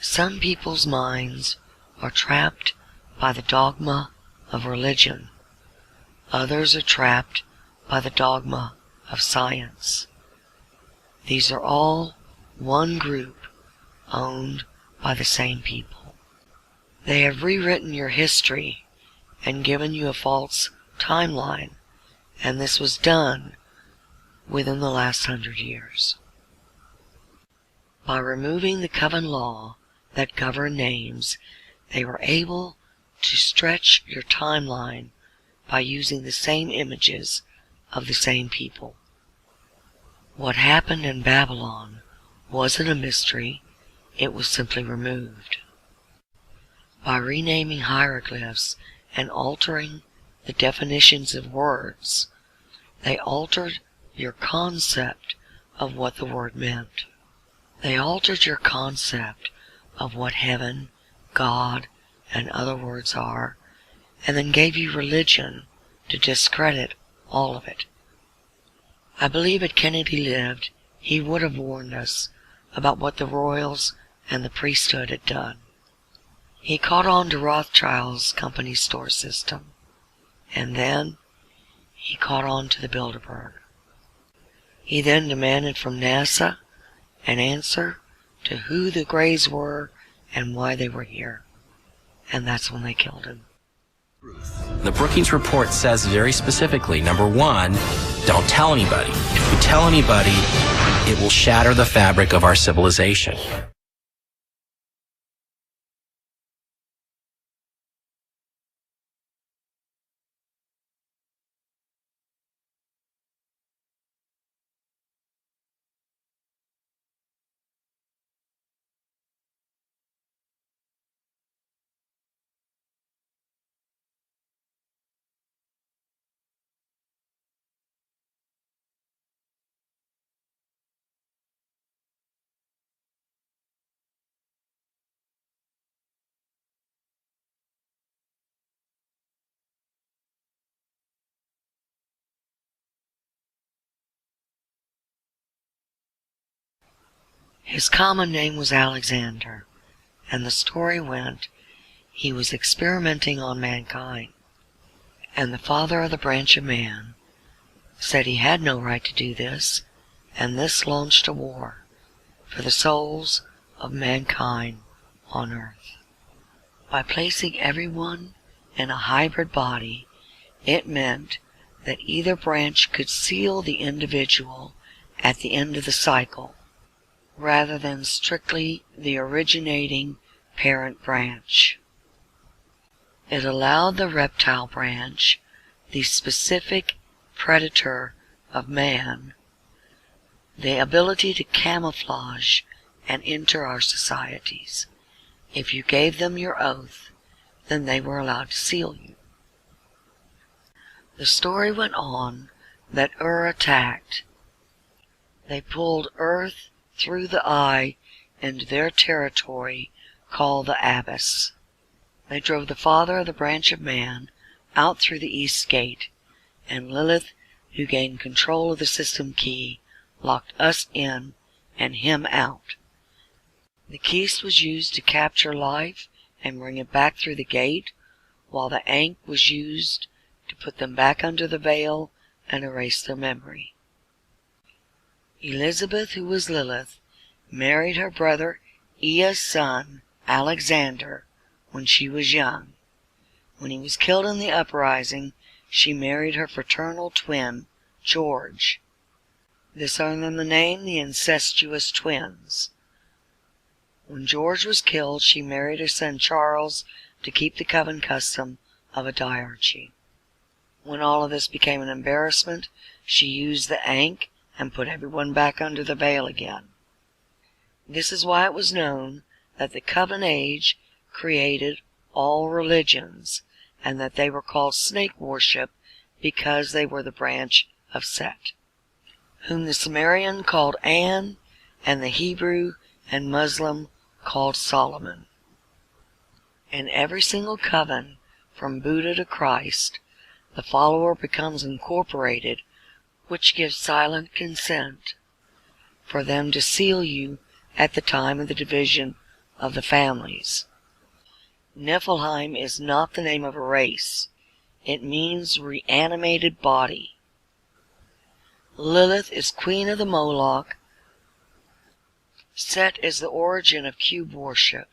Some people's minds are trapped by the dogma of religion. Others are trapped by the dogma of science. These are all one group owned by the same people. They have rewritten your history and given you a false timeline, and this was done within the last 100 years. By removing the coven law that governed names, they were able to stretch your timeline by using the same images of the same people. What happened in Babylon wasn't a mystery, it was simply removed. By renaming hieroglyphs and altering the definitions of words, they altered your concept of what the word meant. They altered your concept of what heaven, God, and other words are, and then gave you religion to discredit all of it. I believe had Kennedy lived, he would have warned us about what the royals and the priesthood had done. He caught on to Rothschild's company store system, and then he caught on to the Bilderberg. He then demanded from NASA an answer to who the Greys were and why they were here. And that's when they killed him. The Brookings report says very specifically, number one, don't tell anybody. If you tell anybody, it will shatter the fabric of our civilization. His common name was Alexander, and the story went he was experimenting on mankind, and the father of the branch of man said he had no right to do this, and this launched a war for the souls of mankind on earth. By placing everyone in a hybrid body, it meant that either branch could seal the individual at the end of the cycle, rather than strictly the originating parent branch. It allowed the reptile branch, the specific predator of man, the ability to camouflage and enter our societies. If you gave them your oath, then they were allowed to seal you. The story went on that attacked. They pulled Earth through the eye into their territory called the abyss. They drove the father of the branch of man out through the east gate, and Lilith, who gained control of the system key, locked us in and him out. The keys was used to capture life and bring it back through the gate, while the Ankh was used to put them back under the veil and erase their memory. Elizabeth, who was Lilith, married her brother Ea's son, Alexander, when she was young. When he was killed in the uprising, she married her fraternal twin, George. This earned them the name the incestuous twins. When George was killed, she married her son Charles to keep the coven custom of a diarchy. When all of this became an embarrassment, she used the Ankh and put everyone back under the veil again. This is why it was known that the Coven Age created all religions, and that they were called snake worship because they were the branch of Set, whom the Sumerian called An, and the Hebrew and Muslim called Solomon. In every single coven, from Buddha to Christ, the follower becomes incorporated, which gives silent consent for them to seal you at the time of the division of the families. Niflheim is not the name of a race. It means reanimated body. Lilith is queen of the Moloch. Set is the origin of cube worship.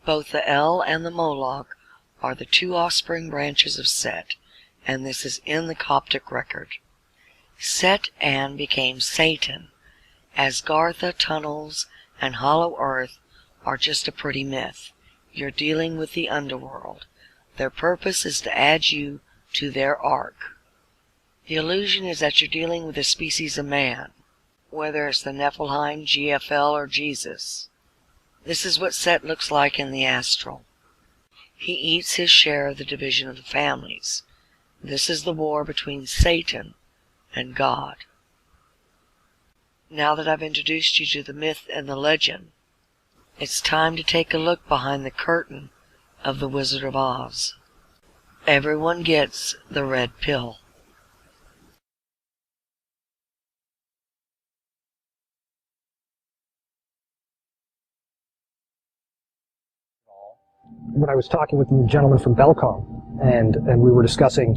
Both the El and the Moloch are the two offspring branches of Set, and this is in the Coptic record. Set An became Satan. Asgartha tunnels and hollow earth are just a pretty myth. You're dealing with the underworld. Their purpose is to add you to their ark. The illusion is that you're dealing with a species of man, whether it's the Nephilim, GFL, or Jesus. This is what Set looks like in the astral. He eats his share of the division of the families. This is the war between Satan and God. Now that I've introduced you to the myth and the legend, it's time to take a look behind the curtain of the Wizard of Oz. Everyone gets the red pill. When I was talking with the gentleman from Belcom, and we were discussing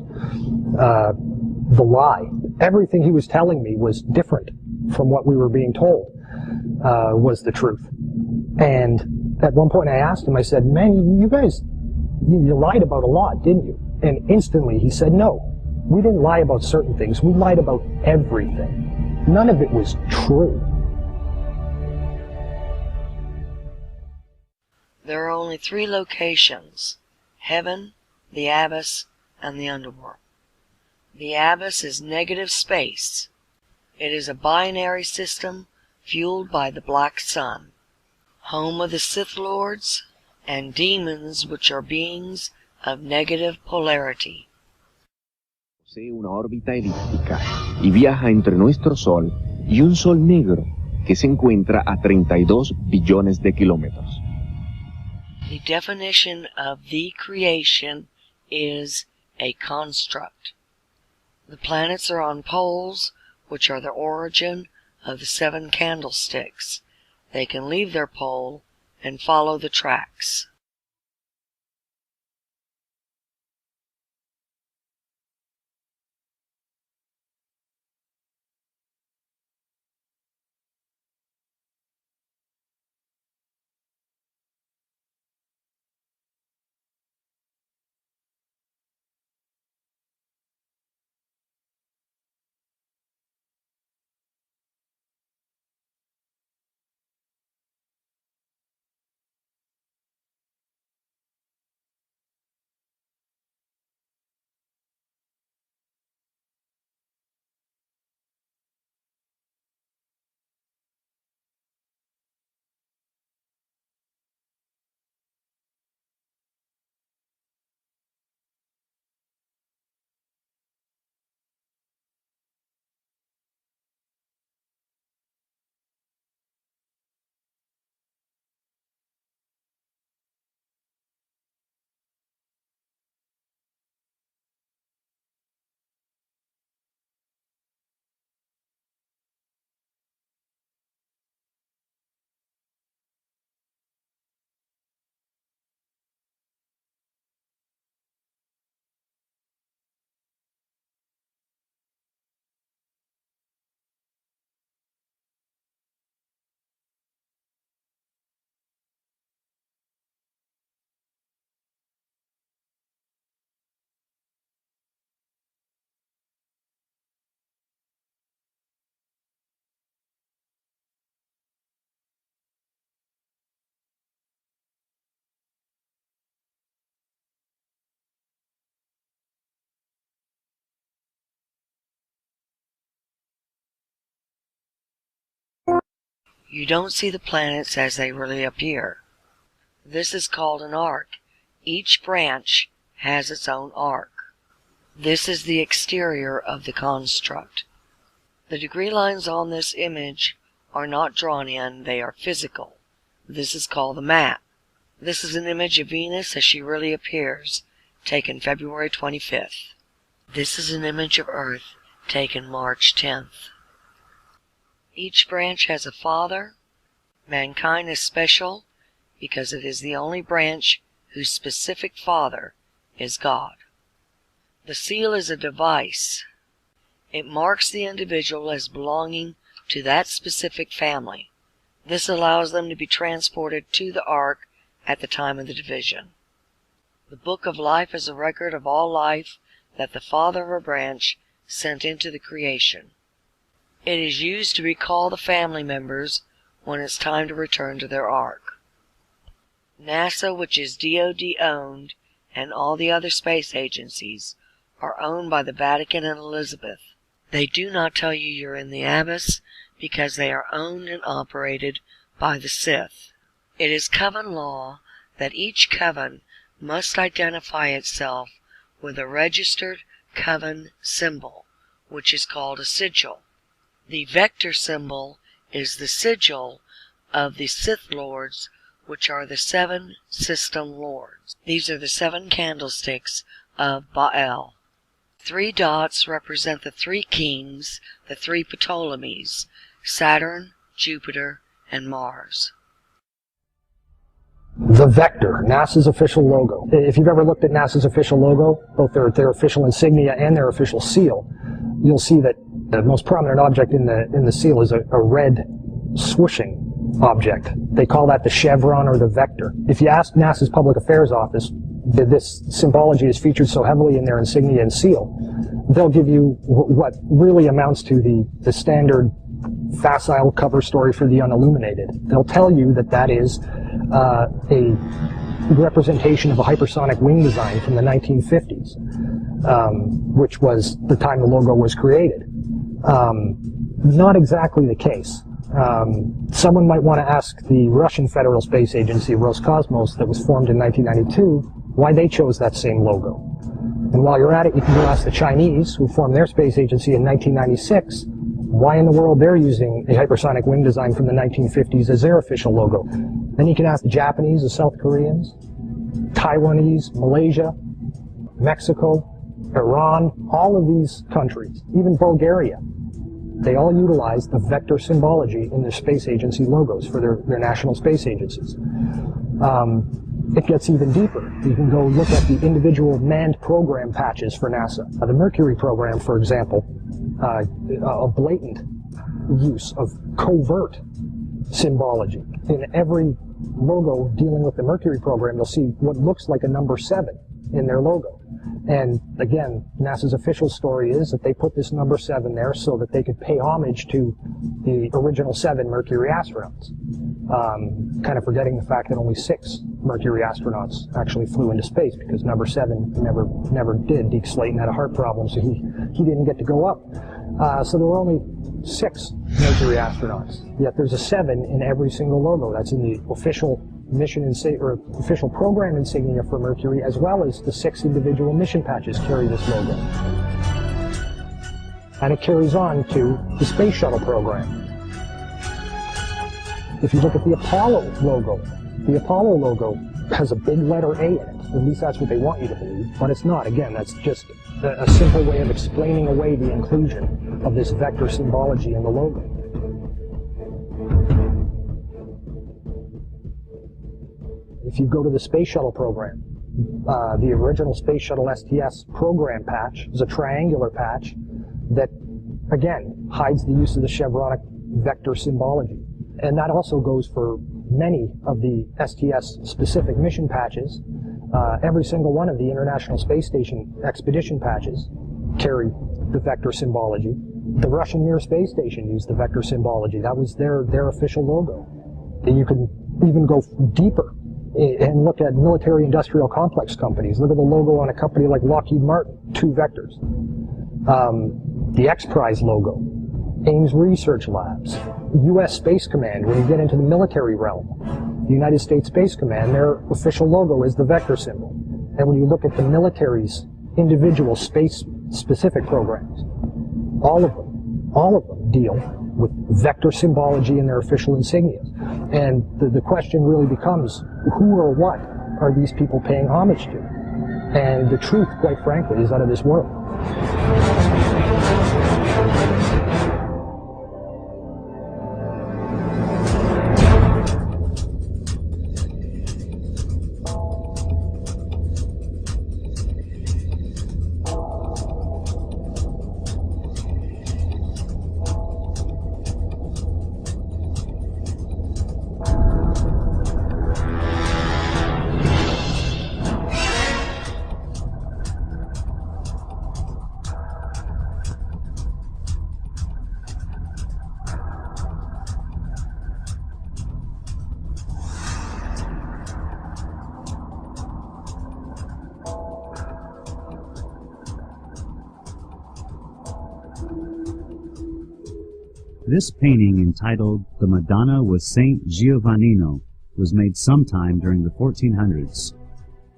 the lie, everything he was telling me was different from what we were being told was the truth. And at one point I asked him, I said, man, you guys, you lied about a lot, didn't you? And instantly he said, no, we didn't lie about certain things. We lied about everything. None of it was true. There are only three locations: heaven, the abyss, and the underworld. The abyss is negative space. It is a binary system fueled by the black sun, home of the Sith Lords and demons, which are beings of negative polarity. Posee una órbita elíptica y viaja entre nuestro Sol y un Sol negro que se encuentra a 32 billones de kilómetros. The definition of the creation is a construct. The planets are on poles, which are the origin of the 7 candlesticks. They can leave their pole and follow the tracks. You don't see the planets as they really appear. This is called an arc. Each branch has its own arc. This is the exterior of the construct. The degree lines on this image are not drawn in, they are physical. This is called the map. This is an image of Venus as she really appears, taken February 25th. This is an image of Earth, taken March 10th. Each branch has a father. Mankind is special. because it is the only branch whose specific father is God. The seal is a device. It marks the individual as belonging to that specific family. This allows them to be transported to the ark at the time of the division. The book of life is a record of all life that the father of a branch sent into the creation. It is used to recall the family members when it's time to return to their ark. NASA, which is DoD owned, and all the other space agencies are owned by the Vatican and Elizabeth. They do not tell you you're in the abyss because they are owned and operated by the Sith. It is coven law that each coven must identify itself with a registered coven symbol, which is called a sigil. The vector symbol is the sigil of the Sith Lords, which are the 7 system lords. These are the 7 candlesticks of Baal. 3 dots represent the 3 kings, the 3 Ptolemies, Saturn, Jupiter, and Mars. The Vector, NASA's official logo. If you've ever looked at NASA's official logo, both their official insignia and their official seal, you'll see that the most prominent object in the seal is a red swooshing object. They call that the chevron or the vector. If you ask NASA's public affairs office, this symbology is featured so heavily in their insignia and seal, they'll give you what really amounts to the standard facile cover story for the unilluminated. They'll tell you that that is a representation of a hypersonic wing design from the 1950s, which was the time the logo was created. Not exactly the case. Someone might want to ask the Russian Federal Space Agency, Roscosmos, that was formed in 1992, why they chose that same logo. And while you're at it, you can go ask the Chinese, who formed their space agency in 1996, why in the world they're using a hypersonic wing design from the 1950s as their official logo. Then you can ask the Japanese, the South Koreans, Taiwanese, Malaysia, Mexico, Iran, all of these countries, even Bulgaria. They all utilize the vector symbology in their space agency logos for their national space agencies. It gets even deeper. You can go look at the individual manned program patches for NASA. The Mercury program, for example, a blatant use of covert symbology. In every logo dealing with the Mercury program, you'll see what looks like a number 7 in their logo. And again, NASA's official story is that they put this number 7 there so that they could pay homage to the original 7 Mercury astronauts. Kind of forgetting the fact that only 6 Mercury astronauts actually flew into space, because number 7 never did. Deke Slayton had a heart problem, so he didn't get to go up. So there were only 6 Mercury astronauts. Yet there's a 7 in every single logo. That's in the official mission or official program insignia for Mercury, as well as the 6 individual mission patches carry this logo. And it carries on to the Space Shuttle program. If you look at the Apollo logo has a big letter A in it. At least that's what they want you to believe, but it's not. Again, that's just a simple way of explaining away the inclusion of this vector symbology in the logo. If you go to the Space Shuttle program, the original Space Shuttle STS program patch is a triangular patch that, again, hides the use of the chevronic vector symbology. And that also goes for many of the STS-specific mission patches. Every single one of the International Space Station expedition patches carry the vector symbology. The Russian Mir space station used the vector symbology. That was their official logo. And you can even go deeper and look at military-industrial complex companies. Look at the logo on a company like Lockheed Martin, 2 vectors. The X-Prize logo, Ames Research Labs, U.S. Space Command. When you get into the military realm, the United States Space Command, their official logo is the vector symbol. And when you look at the military's individual space-specific programs, all of them deal with vector symbology in their official insignias. And the question really becomes, who or what are these people paying homage to? And the truth, quite frankly, is out of this world. This painting, entitled The Madonna with Saint Giovannino, was made sometime during the 1400s.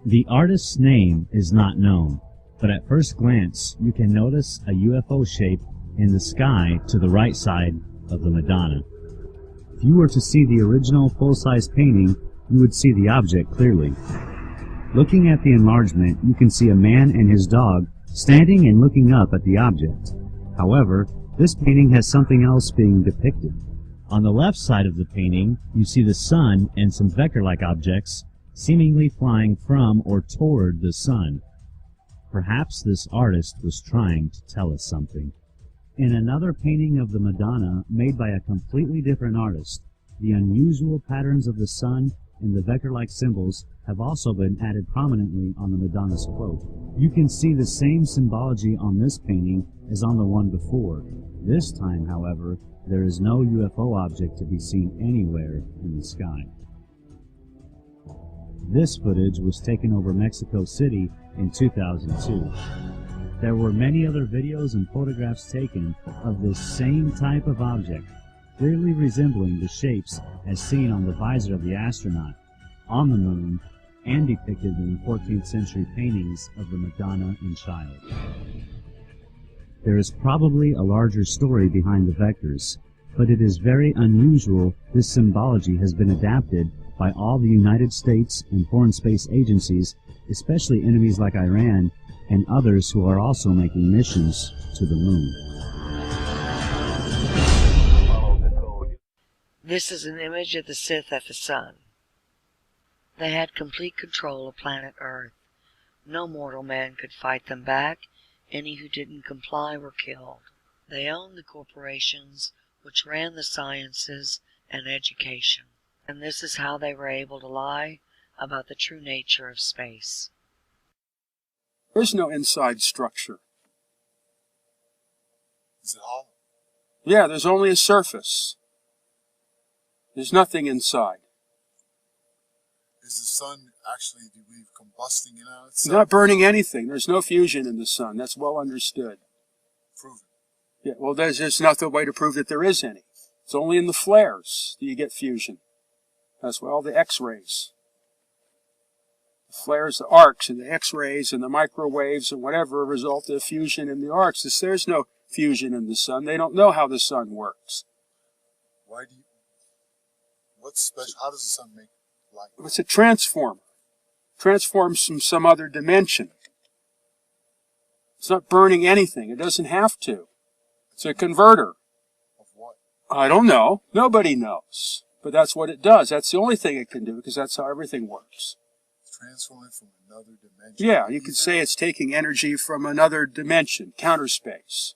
The artist's name is not known, but at first glance you can notice a UFO shape in the sky to the right side of the Madonna. If you were to see the original full-size painting, you would see the object clearly. Looking at the enlargement, you can see a man and his dog standing and looking up at the object. However, this painting has something else being depicted. On the left side of the painting, you see the sun and some vector-like objects seemingly flying from or toward the sun. Perhaps this artist was trying to tell us something. In another painting of the Madonna, made by a completely different artist, the unusual patterns of the sun and the vector-like symbols have also been added prominently on the Madonna's cloak. You can see the same symbology on this painting as on the one before. This time, however, there is no UFO object to be seen anywhere in the sky. This footage was taken over Mexico City in 2002. There were many other videos and photographs taken of this same type of object, clearly resembling the shapes as seen on the visor of the astronaut, on the moon, and depicted in the 14th century paintings of the Madonna and Child. There is probably a larger story behind the vectors, but it is very unusual this symbology has been adapted by all the United States and foreign space agencies, especially enemies like Iran and others who are also making missions to the moon. This is an image of the Sith at the sun. They had complete control of planet Earth. No mortal man could fight them back. Any who didn't comply were killed. They owned the corporations which ran the sciences and education. And this is how they were able to lie about the true nature of space. There's no inside structure. Is it hollow? Yeah, there's only a surface. There's nothing inside. Is the sun actually, do you believe, combusting in on It's itself? not burning anything. There's no fusion in the sun. That's well understood. Prove it. Yeah, well, there's just not the way to prove that there is any. It's only in the flares that you get fusion. That's why all the X-rays. The flares, the arcs, and the X-rays, and the microwaves, and whatever result of fusion in the arcs. There's no fusion in the sun. They don't know how the sun works. Why do you, what's special, how does the sun make light? It's a transformer. Transforms from some other dimension. It's not burning anything. It doesn't have to. It's a converter. Of what? I don't know. Nobody knows. But that's what it does. That's the only thing it can do, because that's how everything works. Transforming from another dimension? Yeah, you could say it's taking energy from another dimension, counter space.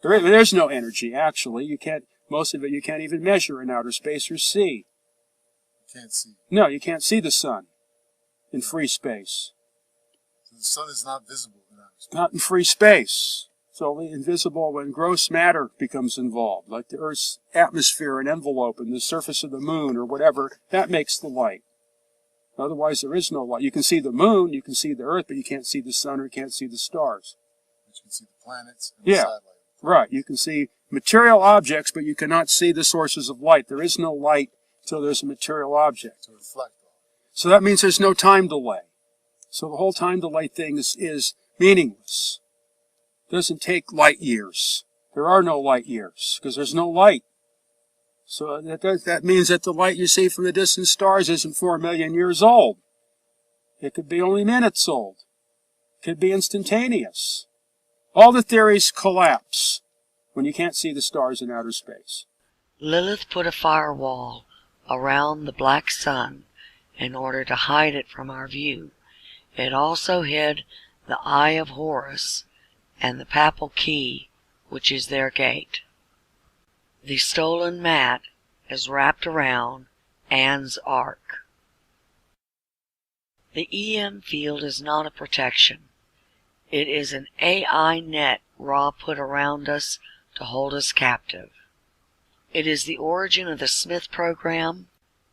There's no energy, actually. You can't, most of it you can't even measure in outer space or see. You can't see. No, you can't see the sun in free space. So the sun is not visible in outer space? Not in free space. It's only invisible when gross matter becomes involved, like the Earth's atmosphere and envelope and the surface of the moon or whatever. That makes the light. Otherwise, there is no light. You can see the moon, you can see the Earth, but you can't see the sun or you can't see the stars. But you can see the planets and the satellite. Right. You can see material objects, but you cannot see the sources of light. There is no light until there's a material object. To reflect on. So that means there's no time delay. So the whole time delay thing is meaningless. It doesn't take light years. There are no light years because there's no light. So that means that the light you see from the distant stars isn't 4 million years old. It could be only minutes old. It could be instantaneous. All the theories collapse when you can't see the stars in outer space. Lilith put a firewall around the black sun in order to hide it from our view. It also hid the Eye of Horus and the Papal Key, which is their gate. The stolen mat is wrapped around Anne's Ark. The EM field is not a protection. It is an AI net Ra put around us to hold us captive. It is the origin of the Smith program,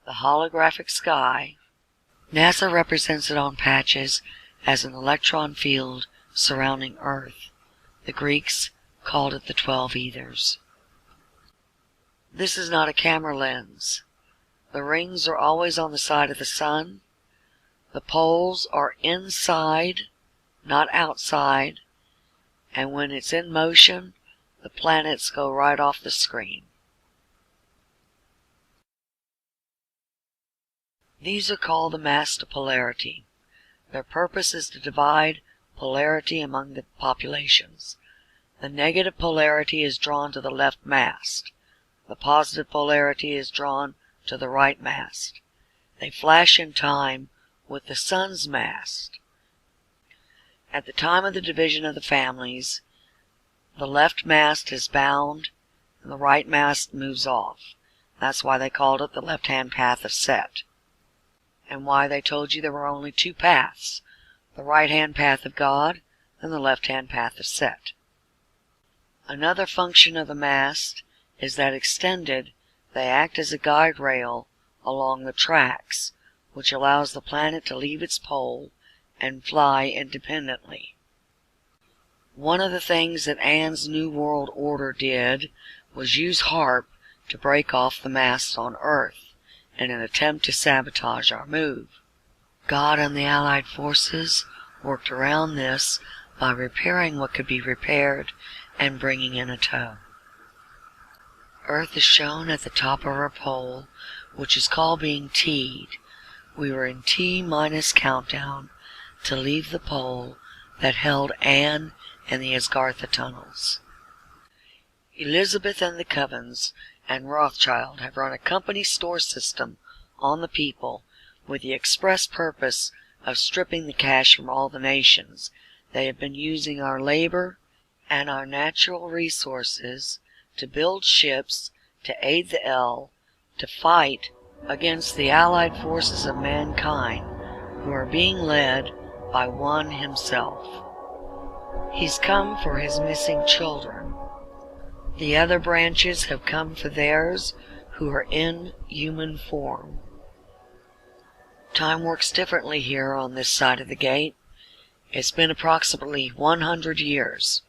the holographic sky. NASA represents it on patches as an electron field surrounding Earth. The Greeks called it the 12 Ethers. This is not a camera lens. The rings are always on the side of the sun. The poles are inside, not outside, and when it's in motion, the planets go right off the screen. These are called the masts of polarity. Their purpose is to divide polarity among the populations. The negative polarity is drawn to the left mast. The positive polarity is drawn to the right mast. They flash in time with the sun's mast. At the time of the division of the families, the left mast is bound and the right mast moves off. That's why they called it the left-hand path of Set. And why they told you there were only two paths, the right-hand path of God and the left-hand path of Set. Another function of the mast is that extended, they act as a guide rail along the tracks, which allows the planet to leave its pole and fly independently. One of the things that Anne's New World Order did was use HAARP to break off the masts on Earth in an attempt to sabotage our move. God and the Allied forces worked around this by repairing what could be repaired and bringing in a tow. Earth is shown at the top of our pole, which is called being T'd. We were in T- countdown to leave the pole that held Anne and the Asgartha tunnels. Elizabeth and the Covens and Rothschild have run a company store system on the people with the express purpose of stripping the cash from all the nations. They have been using our labor and our natural resources to build ships, to aid the L, to fight against the allied forces of mankind who are being led by one himself. He's come for his missing children. The other branches have come for theirs who are in human form. Time works differently here on this side of the gate. It's been approximately 100 years.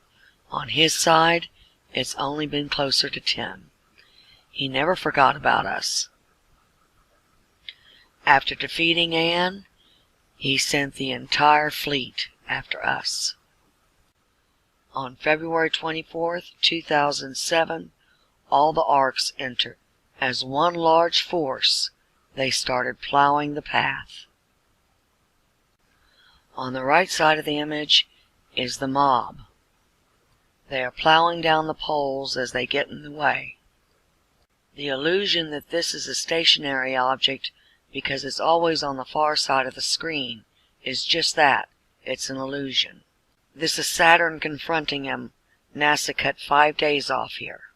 On his side, it's only been closer to 10. He never forgot about us. After defeating Anne, he sent the entire fleet after us. On February 24th, 2007, all the arcs entered. As one large force, they started plowing the path. On the right side of the image is the mob. They are plowing down the poles as they get in the way. The illusion that this is a stationary object because it's always on the far side of the screen is just that. It's an illusion. This is Saturn confronting him. NASA cut 5 days off here.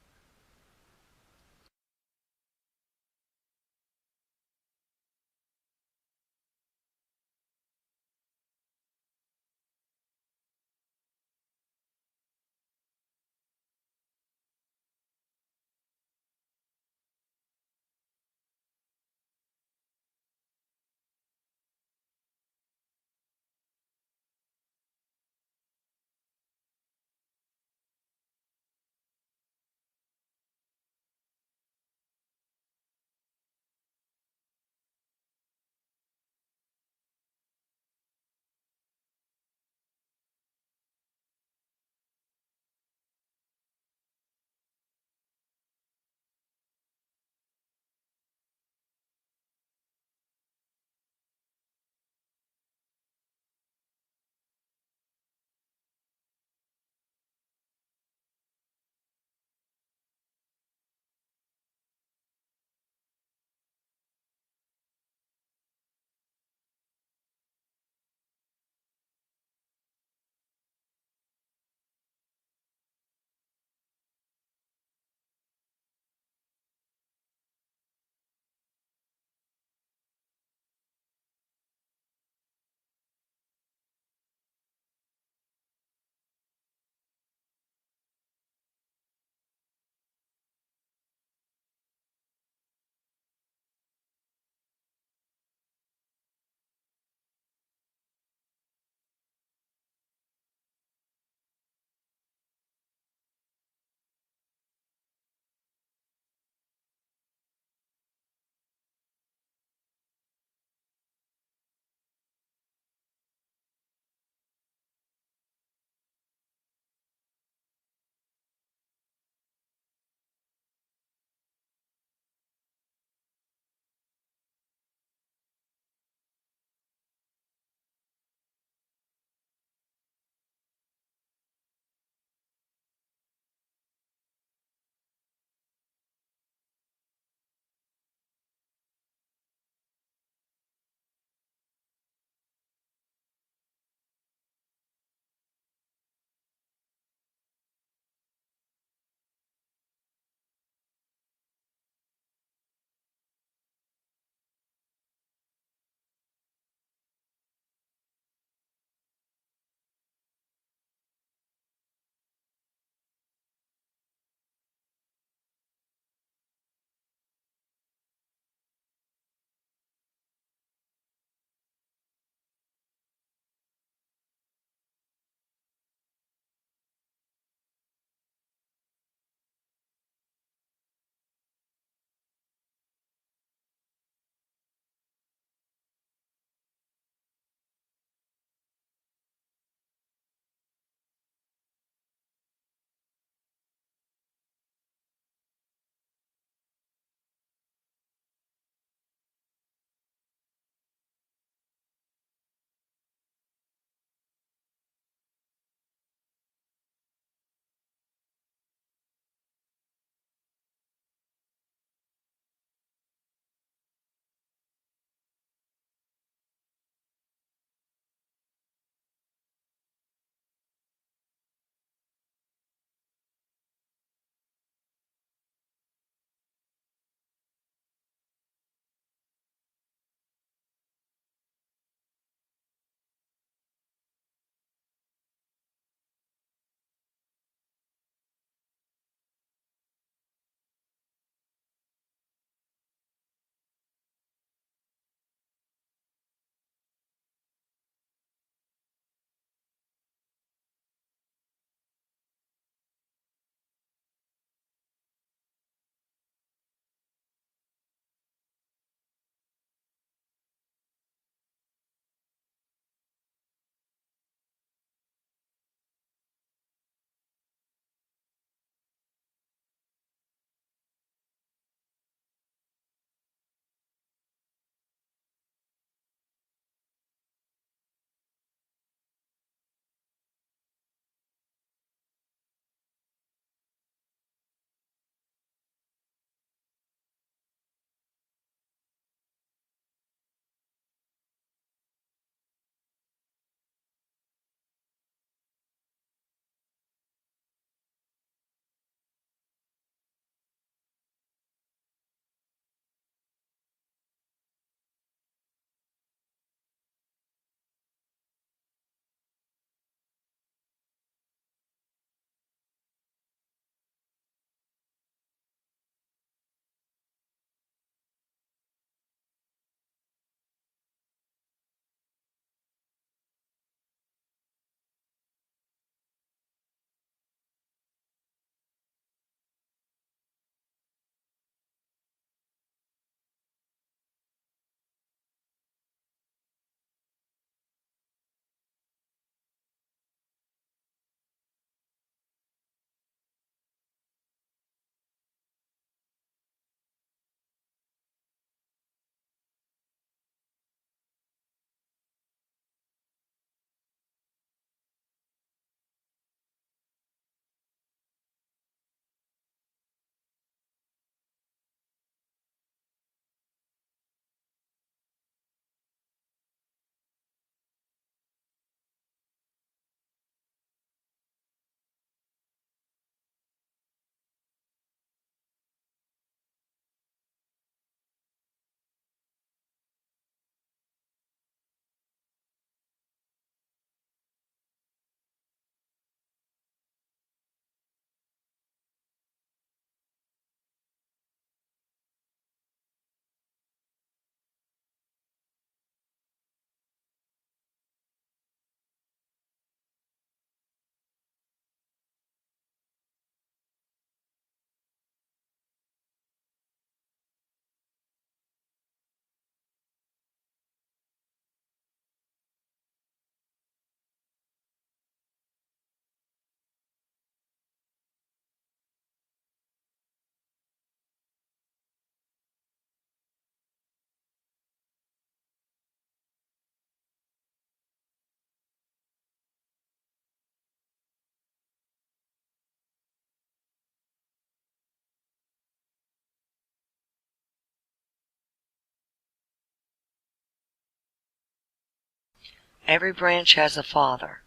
Every branch has a father,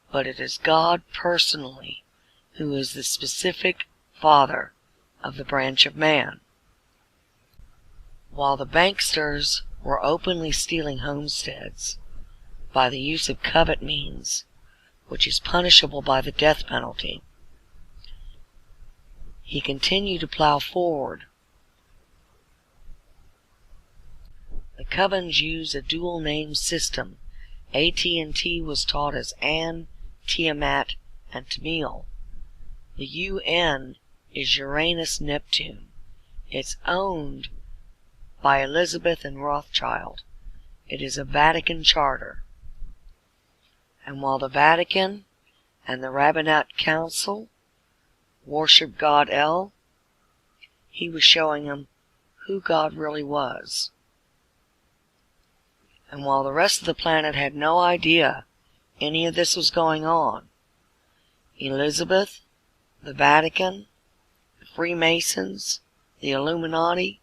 but it is God personally who is the specific father of the branch of man. While the banksters were openly stealing homesteads by the use of covert means, which is punishable by the death penalty, he continued to plow forward. The covens use a dual name system. AT&T was taught as Ann, Tiamat, and Tamil. The UN is Uranus Neptune. It's owned by Elizabeth and Rothschild. It is a Vatican charter. And while the Vatican and the Rabbinate Council worship God El, he was showing them who God really was. And while the rest of the planet had no idea any of this was going on, Elizabeth, the Vatican, the Freemasons, the Illuminati,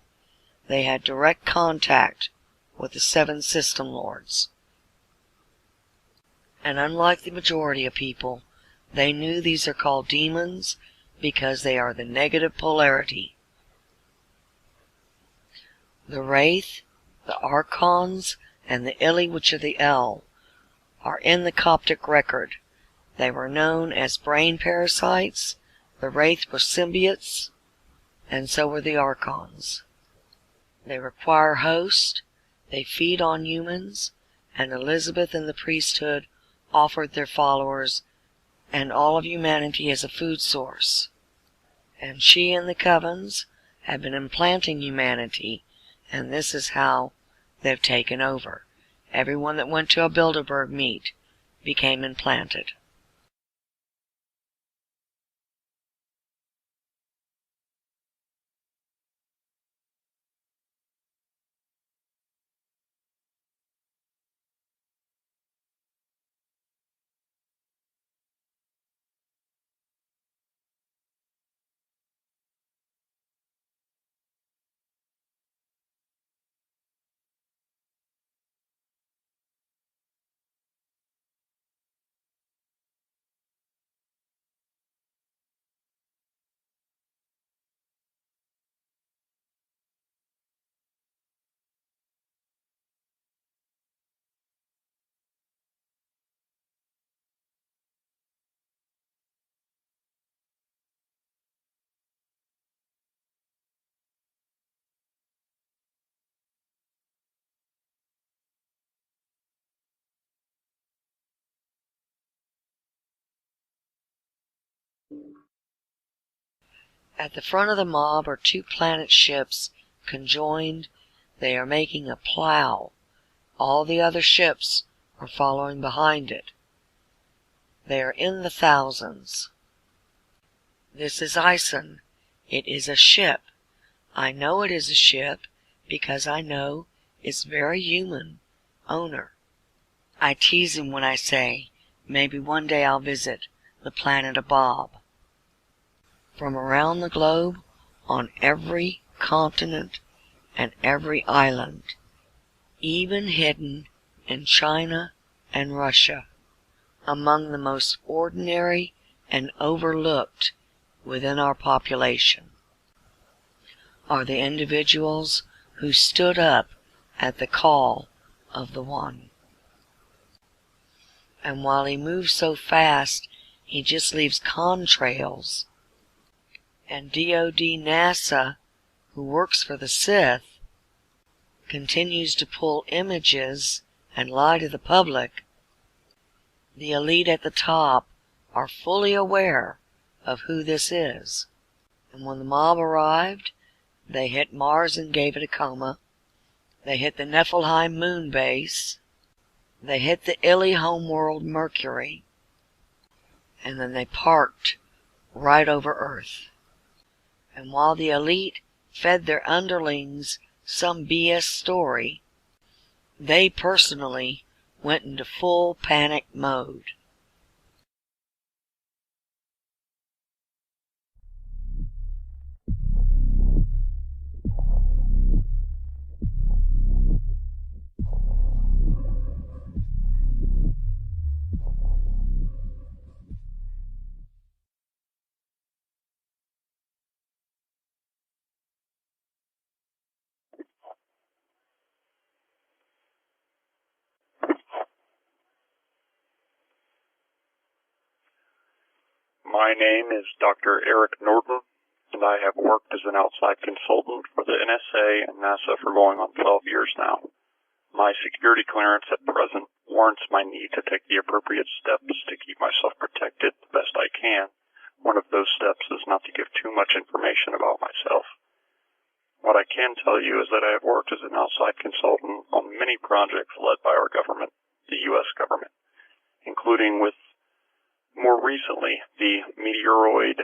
they had direct contact with the 7 system lords. And unlike the majority of people, they knew these are called demons because they are the negative polarity. The Wraith, the Archons, and the Ili, which are the El, are in the Coptic record. They were known as brain parasites, the Wraith were symbiotes, and so were the Archons. They require hosts, they feed on humans, and Elizabeth and the priesthood offered their followers and all of humanity as a food source. And she and the covens have been implanting humanity, and this is how they've taken over. Everyone that went to a Bilderberg meet became implanted. At the front of the mob are 2 planet ships conjoined. They are making a plow. All the other ships are following behind it. They are in the thousands. This is Ison. It is a ship. I know it is a ship because I know its very human owner. I tease him when I say, maybe one day I'll visit the planet of Bob. From around the globe, on every continent and every island, even hidden in China and Russia, among the most ordinary and overlooked within our population, are the individuals who stood up at the call of the One. And while he moves so fast, he just leaves contrails. And DOD NASA, who works for the Sith, continues to pull images and lie to the public. The elite at the top are fully aware of who this is. And when the mob arrived, they hit Mars and gave it a coma. They hit the Niflheim moon base. They hit the Ili homeworld Mercury. And then they parked right over Earth. And while the elite fed their underlings some BS story, they personally went into full panic mode. My name is Dr. Eric Norton, and I have worked as an outside consultant for the NSA and NASA for going on 12 years now. My security clearance at present warrants my need to take the appropriate steps to keep myself protected the best I can. One of those steps is not to give too much information about myself. What I can tell you is that I have worked as an outside consultant on many projects led by our government, the U.S. government, including with, more recently, the Meteoroid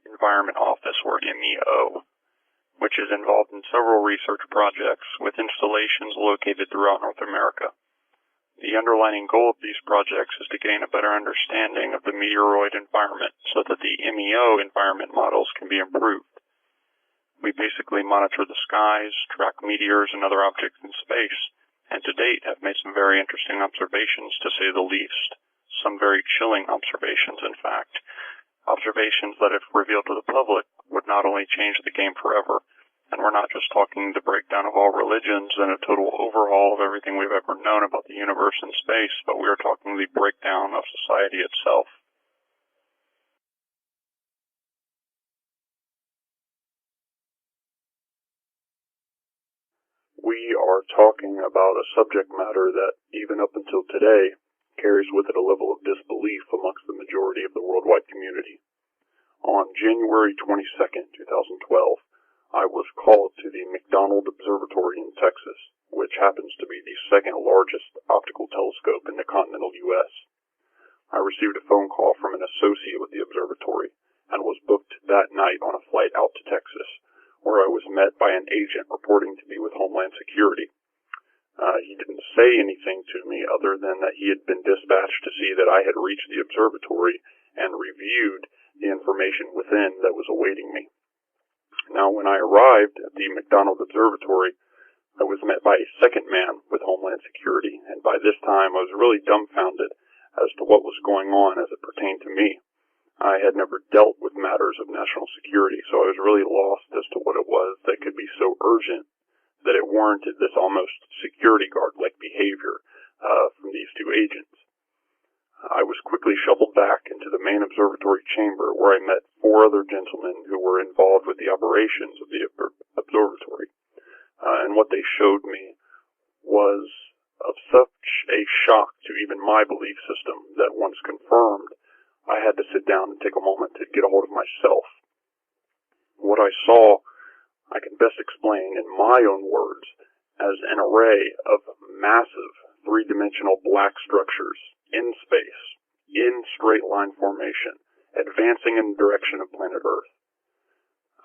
Environment Office, or MEO, which is involved in several research projects with installations located throughout North America. The underlying goal of these projects is to gain a better understanding of the meteoroid environment so that the MEO environment models can be improved. We basically monitor the skies, track meteors and other objects in space, and to date have made some very interesting observations, to say the least. Some very chilling observations, in fact. Observations that, if revealed to the public, would not only change the game forever, and we're not just talking the breakdown of all religions and a total overhaul of everything we've ever known about the universe and space, but we are talking the breakdown of society itself. We are talking about a subject matter that, even up until today, carries with it a level of disbelief amongst the majority of the worldwide community. On January 22nd, 2012, I was called to the McDonald Observatory in Texas, which happens to be the second largest optical telescope in the continental U.S. I received a phone call from an associate with the observatory and was booked that night on a flight out to Texas, where I was met by an agent reporting to be with Homeland Security. He didn't say anything to me other than that he had been dispatched to see that I had reached the observatory and reviewed the information within that was awaiting me. Now, when I arrived at the McDonald Observatory, I was met by a second man with Homeland Security, and by this time I was really dumbfounded as to what was going on as it pertained to me. I had never dealt with matters of national security, so I was really lost as to what it was that could be so urgent that it warranted this almost security guard-like behavior from these two agents. I was quickly shuffled back into the main observatory chamber, where I met four other gentlemen who were involved with the operations of the observatory. And what they showed me was of such a shock to even my belief system that, once confirmed, I had to sit down and take a moment to get a hold of myself. What I saw, I can best explain in my own words as an array of massive three-dimensional black structures in space, in straight-line formation, advancing in the direction of planet Earth.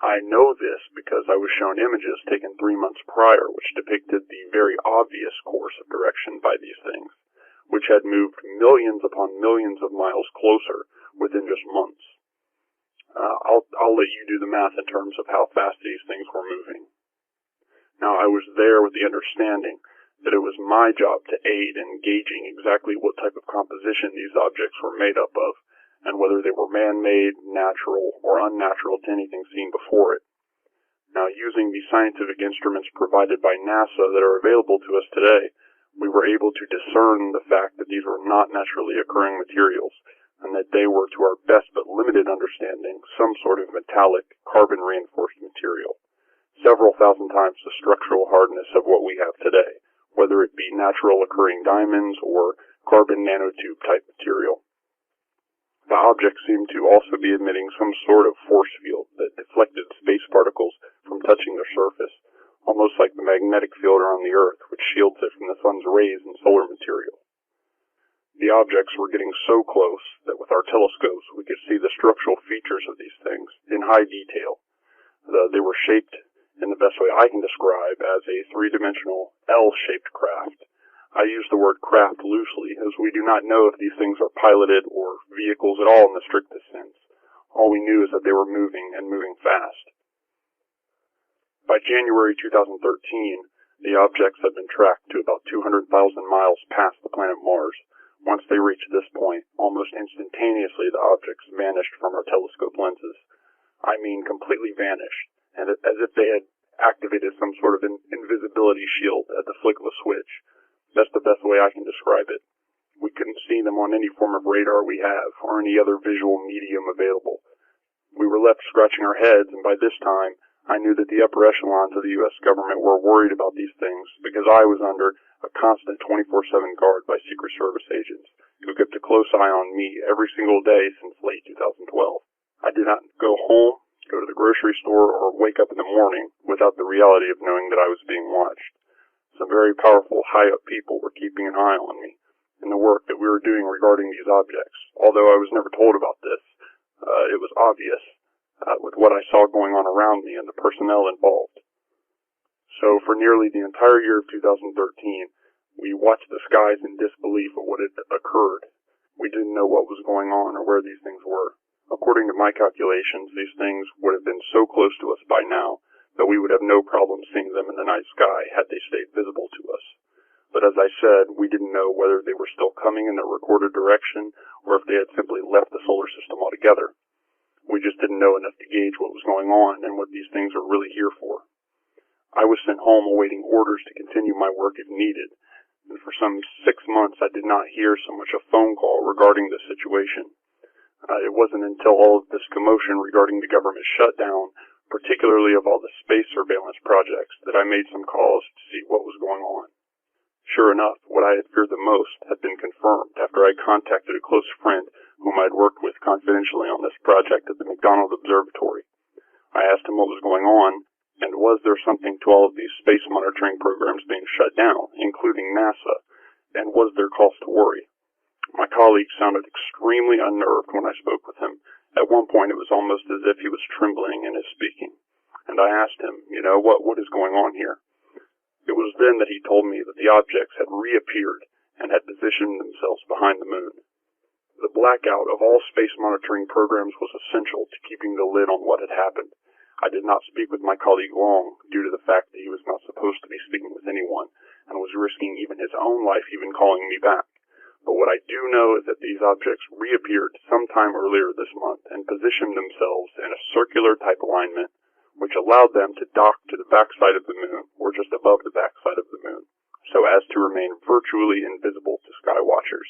I know this because I was shown images taken 3 months prior which depicted the very obvious course of direction by these things, which had moved millions upon millions of miles closer within just months. I'll let you do the math in terms of how fast these things were moving. Now, I was there with the understanding that it was my job to aid in gauging exactly what type of composition these objects were made up of, and whether they were man-made, natural, or unnatural to anything seen before it. Now, using the scientific instruments provided by NASA that are available to us today, we were able to discern the fact that these were not naturally occurring materials, and that they were, to our best but limited understanding, some sort of metallic, carbon-reinforced material, several thousand times the structural hardness of what we have today, whether it be natural occurring diamonds or carbon nanotube-type material. The objects seemed to also be emitting some sort of force field that deflected space particles from touching their surface, almost like the magnetic field around the Earth, which shields it from the sun's rays and solar material. The objects were getting so close that with our telescopes we could see the structural features of these things in high detail. They were shaped in the best way I can describe as a three-dimensional L-shaped craft. I use the word craft loosely, as we do not know if these things are piloted or vehicles at all in the strictest sense. All we knew is that they were moving, and moving fast. By January 2013, the objects had been tracked to about 200,000 miles past the planet Mars. Once they reached this point, almost instantaneously the objects vanished from our telescope lenses. I mean, completely vanished, and as if they had activated some sort of invisibility shield at the flick of a switch. That's the best way I can describe it. We couldn't see them on any form of radar we have, or any other visual medium available. We were left scratching our heads, and by this time, I knew that the upper echelons of the U.S. government were worried about these things because I was under a constant 24/7 guard by Secret Service agents who kept a close eye on me every single day since late 2012. I did not go home, go to the grocery store, or wake up in the morning without the reality of knowing that I was being watched. Some very powerful, high-up people were keeping an eye on me and the work that we were doing regarding these objects. Although I was never told about this, it was obvious with what I saw going on around me and the personnel involved. So for nearly the entire year of 2013, we watched the skies in disbelief of what had occurred. We didn't know what was going on or where these things were. According to my calculations, these things would have been so close to us by now that we would have no problem seeing them in the night sky had they stayed visible to us. But as I said, we didn't know whether they were still coming in their recorded direction or if they had simply left the solar system altogether. We just didn't know enough to gauge what was going on and what these things are really here for. I was sent home awaiting orders to continue my work if needed, and for some 6 months I did not hear so much a phone call regarding the situation. It wasn't until all of this commotion regarding the government shutdown, particularly of all the space surveillance projects, that I made some calls to see what was going on. Sure enough, what I had feared the most had been confirmed after I contacted a close friend whom I had worked with confidentially on this project at the McDonald Observatory. I asked him what was going on, and was there something to all of these space monitoring programs being shut down, including NASA, and was there cause to worry? My colleague sounded extremely unnerved when I spoke with him. At one point it was almost as if he was trembling in his speaking, and I asked him, what is going on here? It was then that he told me that the objects had reappeared and had positioned themselves behind the moon. The blackout of all space monitoring programs was essential to keeping the lid on what had happened. I did not speak with my colleague long due to the fact that he was not supposed to be speaking with anyone and was risking even his own life even calling me back. But what I do know is that these objects reappeared sometime earlier this month and positioned themselves in a circular type alignment which allowed them to dock to the backside of the moon or just above the backside of the moon so as to remain virtually invisible to sky watchers.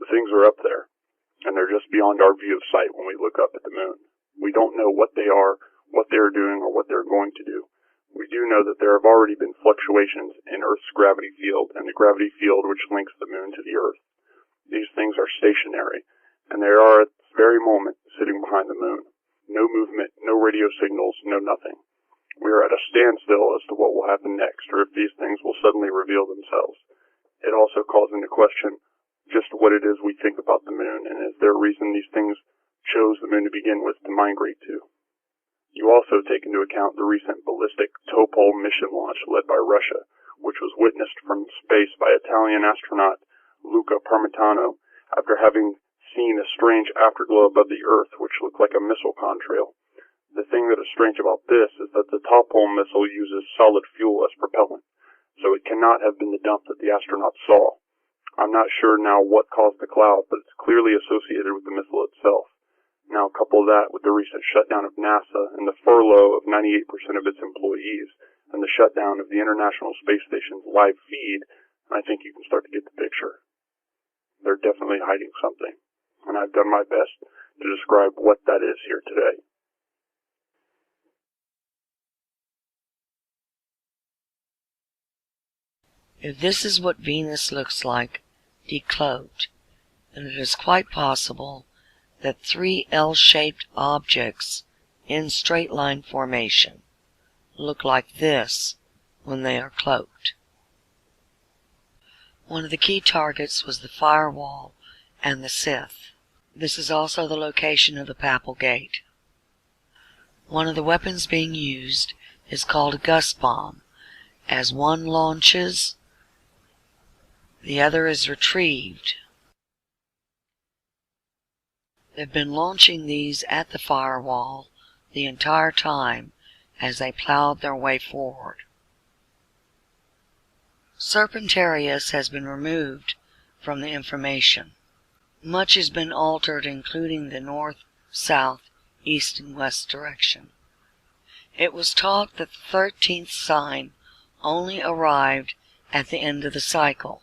The things are up there, and they're just beyond our view of sight when we look up at the moon. We don't know what they are doing, or what they're going to do. We do know that there have already been fluctuations in Earth's gravity field and the gravity field which links the moon to the Earth. These things are stationary, and they are at this very moment sitting behind the moon. No movement, no radio signals, no nothing. We are at a standstill as to what will happen next, or if these things will suddenly reveal themselves. It also calls into question just what it is we think about the moon, and is there a reason these things chose the moon to begin with to migrate to? You also take into account the recent ballistic Topol mission launch led by Russia, which was witnessed from space by Italian astronaut Luca Parmitano after having seen a strange afterglow above the Earth which looked like a missile contrail. The thing that is strange about this is that the Topol missile uses solid fuel as propellant, so it cannot have been the dump that the astronauts saw. I'm not sure now what caused the cloud, but it's clearly associated with the missile itself. Now couple that with the recent shutdown of NASA and the furlough of 98% of its employees and the shutdown of the International Space Station's live feed, and I think you can start to get the picture. They're definitely hiding something, and I've done my best to describe what that is here today. If this is what Venus looks like, decloaked, then it is quite possible that 3 L-shaped objects in straight line formation look like this when they are cloaked. One of the key targets was the firewall and the Sith. This is also the location of the Papal Gate. One of the weapons being used is called a gust bomb. As one launches, the other is retrieved. They've been launching these at the firewall the entire time as they plowed their way forward. Serpentarius has been removed from the information. Much has been altered, including the north, south, east, and west direction. It was taught that the 13th sign only arrived at the end of the cycle.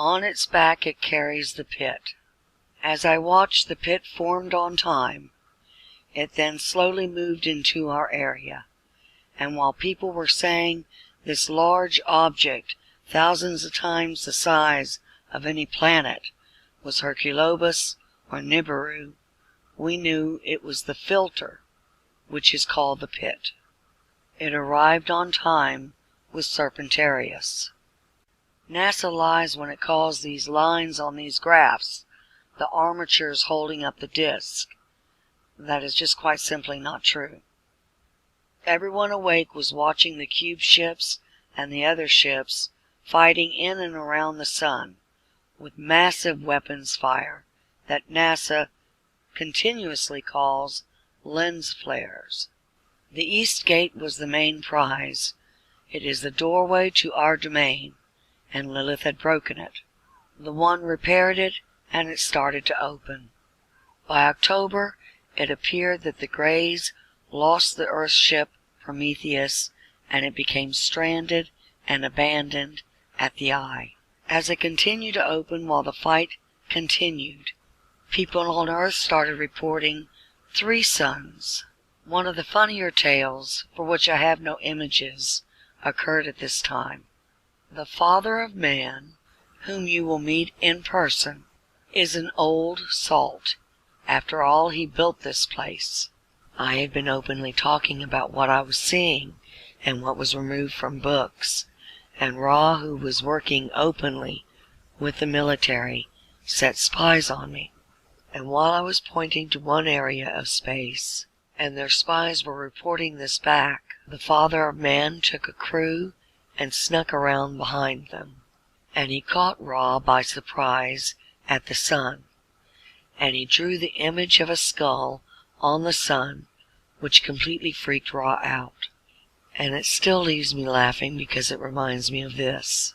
On its back it carries the pit. As I watched, the pit formed on time. It then slowly moved into our area, and while people were saying this large object, thousands of times the size of any planet, was Herculobus or Nibiru, we knew it was the filter, which is called the pit. It arrived on time with Serpentarius. NASA lies when it calls these lines on these graphs the armatures holding up the disk. That is just quite simply not true. Everyone awake was watching the cube ships and the other ships fighting in and around the sun with massive weapons fire that NASA continuously calls lens flares. The East Gate was the main prize. It is the doorway to our domain, and Lilith had broken it. The One repaired it, and it started to open. By October, it appeared that the Greys lost the Earthship Prometheus, and it became stranded and abandoned at the Eye. As it continued to open while the fight continued, people on Earth started reporting 3 suns. One of the funnier tales, for which I have no images, occurred at this time. The Father of Man, whom you will meet in person, is an old salt. After all, he built this place. I had been openly talking about what I was seeing and what was removed from books, and Ra, who was working openly with the military, set spies on me. And while I was pointing to one area of space, and their spies were reporting this back, the Father of Man took a crew and snuck around behind them, and he caught Ra by surprise at the sun, and he drew the image of a skull on the sun, which completely freaked Ra out. And it still leaves me laughing because it reminds me of this.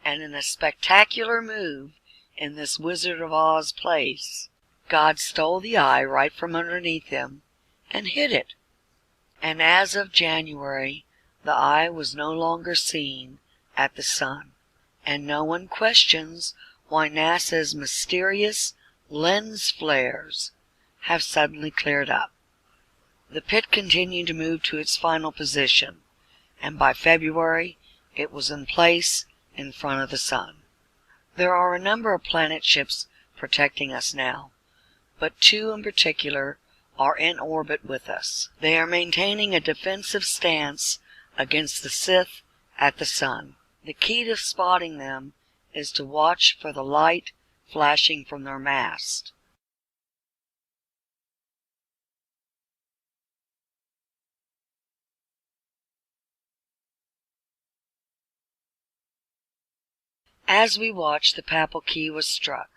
And in a spectacular move in this Wizard of Oz place, God stole the eye right from underneath him and hid it. And as of January, the eye was no longer seen at the sun, and no one questions why NASA's mysterious lens flares have suddenly cleared up. The pit continued to move to its final position, and by February it was in place in front of the sun. There are a number of planet ships protecting us now, but 2 in particular are in orbit with us. They are maintaining a defensive stance against the Sith at the sun. The key to spotting them is to watch for the light flashing from their mast. As we watched, the papal key was struck.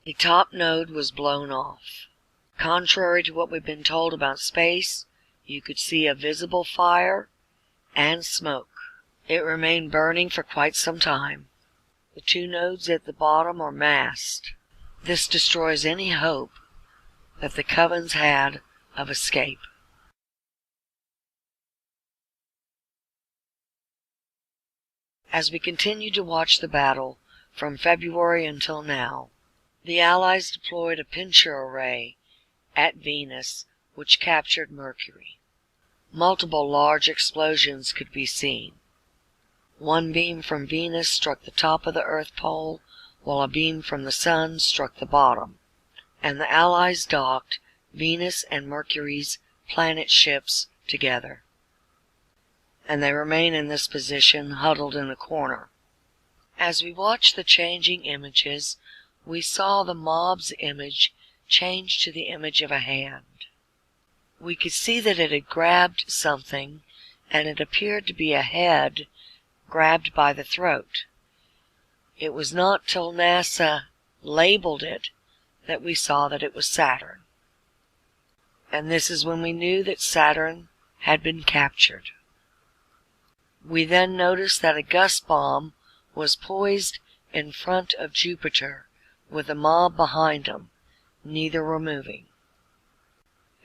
The top node was blown off. Contrary to what we've been told about space, you could see a visible fire and smoke. It remained burning for quite some time. The 2 nodes at the bottom are masked. This destroys any hope that the Covens had of escape. As we continued to watch the battle from February until now, the Allies deployed a pincher array at Venus, which captured Mercury. Multiple large explosions could be seen. One beam from Venus struck the top of the Earth pole, while a beam from the Sun struck the bottom, and the Allies docked Venus and Mercury's planet ships together. And they remain in this position, huddled in a corner. As we watched the changing images, we saw the mob's image change to the image of a hand. We could see that it had grabbed something, and it appeared to be a head grabbed by the throat. It was not till NASA labeled it that we saw that it was Saturn. And this is when we knew that Saturn had been captured. We then noticed that a gust bomb was poised in front of Jupiter with the mob behind them. Neither were moving.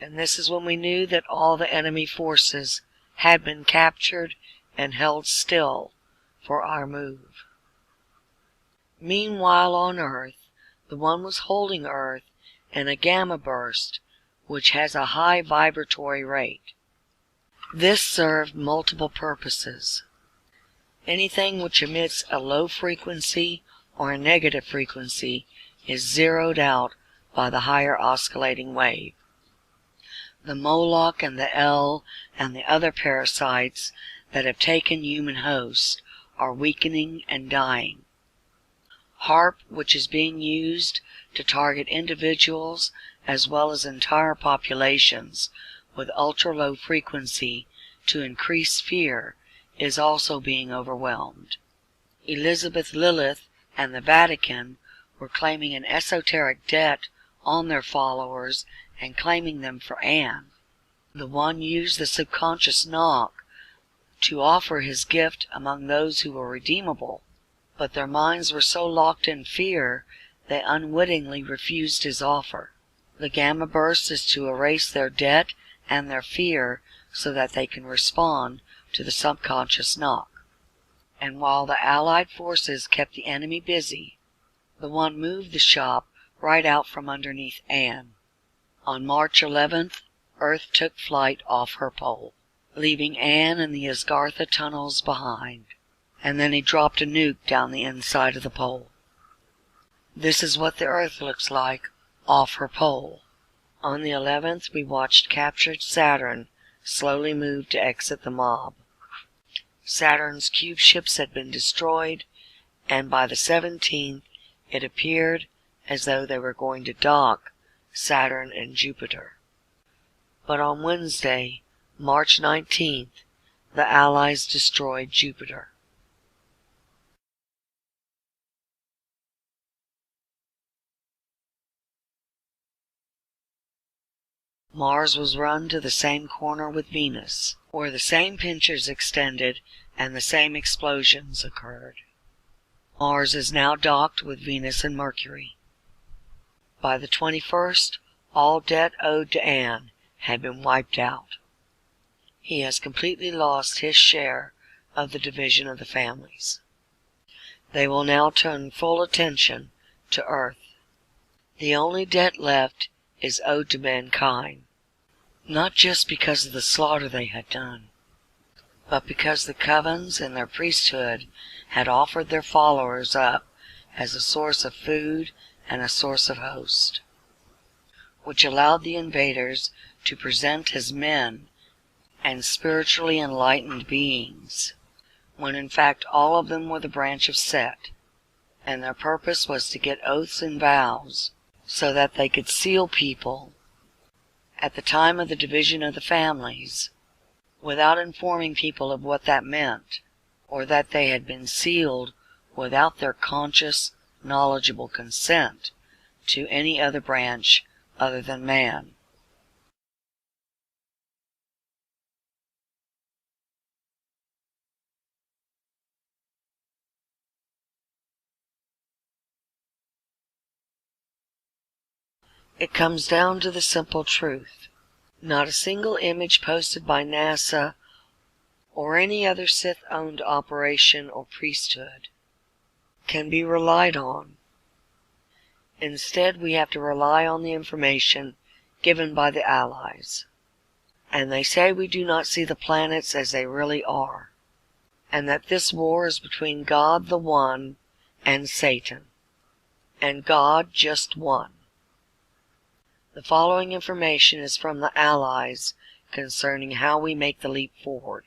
And this is when we knew that all the enemy forces had been captured and held still for our move. Meanwhile on Earth, the one was holding Earth in a gamma burst, which has a high vibratory rate. This served multiple purposes. Anything which emits a low frequency or a negative frequency is zeroed out by the higher oscillating wave. The Moloch and the L and the other parasites that have taken human hosts are weakening and dying. HARP, which is being used to target individuals as well as entire populations with ultra-low frequency to increase fear, is also being overwhelmed. Elizabeth Lilith and the Vatican were claiming an esoteric debt on their followers and claiming them for Anne. The one used the subconscious knock to offer his gift among those who were redeemable, but their minds were so locked in fear they unwittingly refused his offer. The gamma burst is to erase their debt and their fear so that they can respond to the subconscious knock. And while the Allied forces kept the enemy busy, the one moved the shop right out from underneath Anne. On March 11th, Earth took flight off her pole, leaving Anne and the Asgartha tunnels behind, and then he dropped a nuke down the inside of the pole. This is what the Earth looks like off her pole. On the 11th, we watched captured Saturn slowly move to exit the mob. Saturn's cube ships had been destroyed, and by the 17th, it appeared as though they were going to dock Saturn and Jupiter. But on Wednesday, March 19th, the Allies destroyed Jupiter. Mars was run to the same corner with Venus, where the same pinchers extended and the same explosions occurred. Mars is now docked with Venus and Mercury. By the 21st, all debt owed to Anne had been wiped out. He has completely lost his share of the division of the families. They will now turn full attention to Earth. The only debt left is owed to mankind, not just because of the slaughter they had done, but because the covens and their priesthood had offered their followers up as a source of food and a source of host, which allowed the invaders to present as men and spiritually enlightened beings, when in fact all of them were the branch of Set, and their purpose was to get oaths and vows so that they could seal people at the time of the division of the families without informing people of what that meant, or that they had been sealed without their conscious, knowledgeable consent to any other branch other than man. It comes down to the simple truth. Not a single image posted by NASA or any other Sith-owned operation or priesthood can be relied on. Instead, we have to rely on the information given by the Allies. And they say we do not see the planets as they really are, and that this war is between God the One and Satan, and God just one. The following information is from the Allies concerning how we make the leap forward.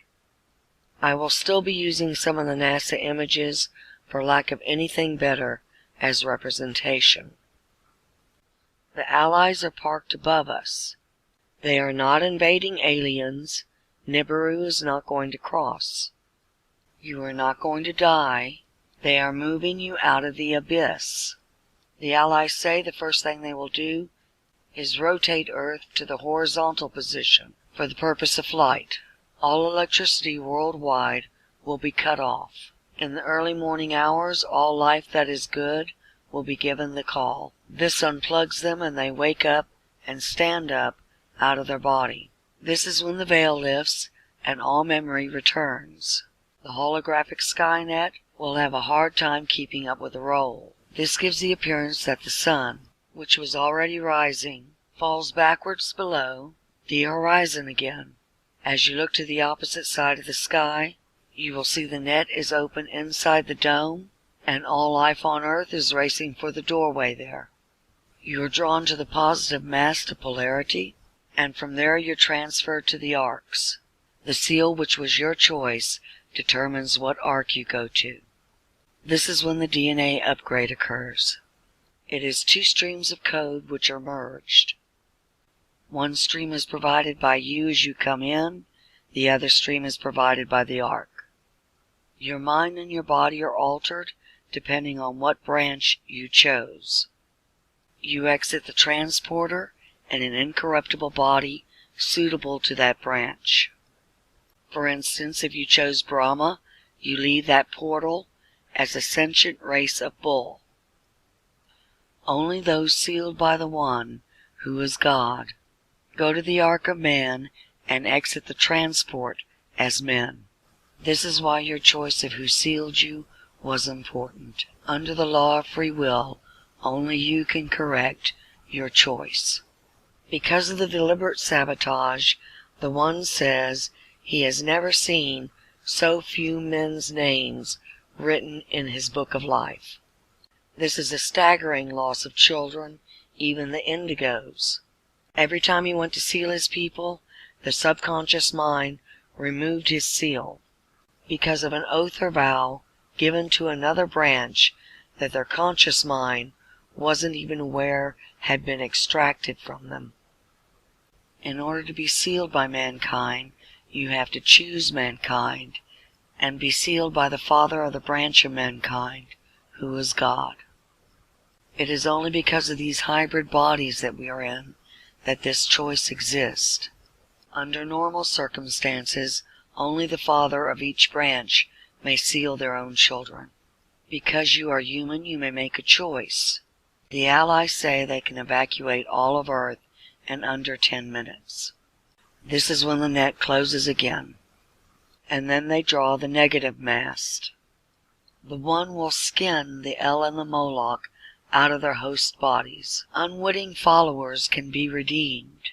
I will still be using some of the NASA images for lack of anything better as representation. The Allies are parked above us. They are not invading aliens. Nibiru is not going to cross. You are not going to die. They are moving you out of the abyss. The Allies say the first thing they will do is rotate Earth to the horizontal position for the purpose of flight. All electricity worldwide will be cut off. In the early morning hours, all life that is good will be given the call. This unplugs them and they wake up and stand up out of their body. This is when the veil lifts and all memory returns. The holographic Skynet will have a hard time keeping up with the roll. This gives the appearance that the sun, which was already rising, falls backwards below the horizon again. As you look to the opposite side of the sky, you will see the net is open inside the dome, and all life on Earth is racing for the doorway there. You are drawn to the positive mass to polarity, and from there you're transferred to the arcs. The seal, which was your choice, determines what arc you go to. This is when the DNA upgrade occurs. It is two streams of code which are merged. One stream is provided by you as you come in, the other stream is provided by the arc. Your mind and your body are altered depending on what branch you chose. You exit the transporter in an incorruptible body suitable to that branch. For instance, if you chose Brahma, you leave that portal as a sentient race of bull. Only those sealed by the One, who is God, go to the ark of man and exit the transport as men. This is why your choice of who sealed you was important. Under the law of free will, only you can correct your choice. Because of the deliberate sabotage, the One says he has never seen so few men's names written in his book of life. This is a staggering loss of children, even the indigos. Every time he went to seal his people, the subconscious mind removed his seal, because of an oath or vow given to another branch that their conscious mind wasn't even aware had been extracted from them. In order to be sealed by mankind, you have to choose mankind and be sealed by the father of the branch of mankind, who is God. It is only because of these hybrid bodies that we are in that this choice exists. Under normal circumstances, only the father of each branch may seal their own children. Because you are human, you may make a choice. The Allies say they can evacuate all of Earth in under 10 minutes. This is when the net closes again, and then they draw the negative mast. The One will skin the El and the Moloch out of their host bodies. Unwitting followers can be redeemed,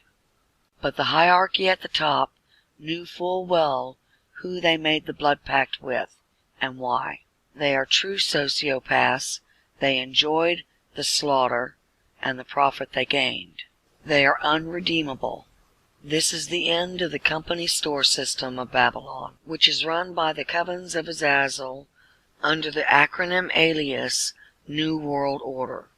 but the hierarchy at the top knew full well who they made the blood pact with and why. They are true sociopaths. They enjoyed the slaughter and the profit they gained. They are unredeemable. This is the end of the company store system of Babylon, which is run by the covens of Azazel under the acronym alias New World Order.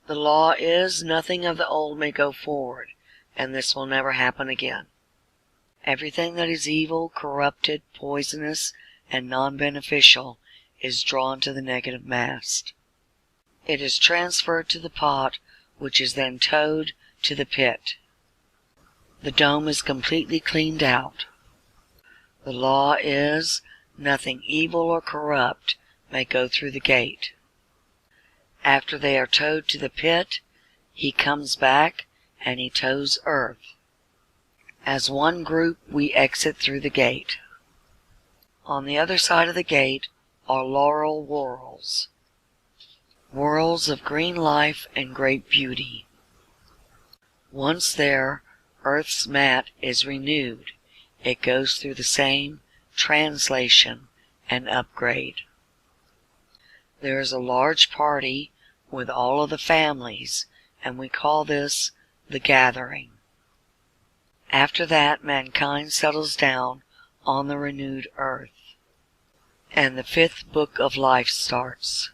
The law is nothing of the old may go forward, and this will never happen again. Everything that is evil, corrupted, poisonous, and non-beneficial is drawn to the negative mast. It is transferred to the pot, which is then towed to the pit. The dome is completely cleaned out. The law is nothing evil or corrupt may go through the gate. After they are towed to the pit, he comes back and he tows Earth. As one group, we exit through the gate. On the other side of the gate are laurel whorls, whorls of green life and great beauty. Once there, Earth's mat is renewed. It goes through the same translation and upgrade. There is a large party with all of the families, and we call this the gathering. After that, mankind settles down on the renewed Earth, and the fifth book of life starts.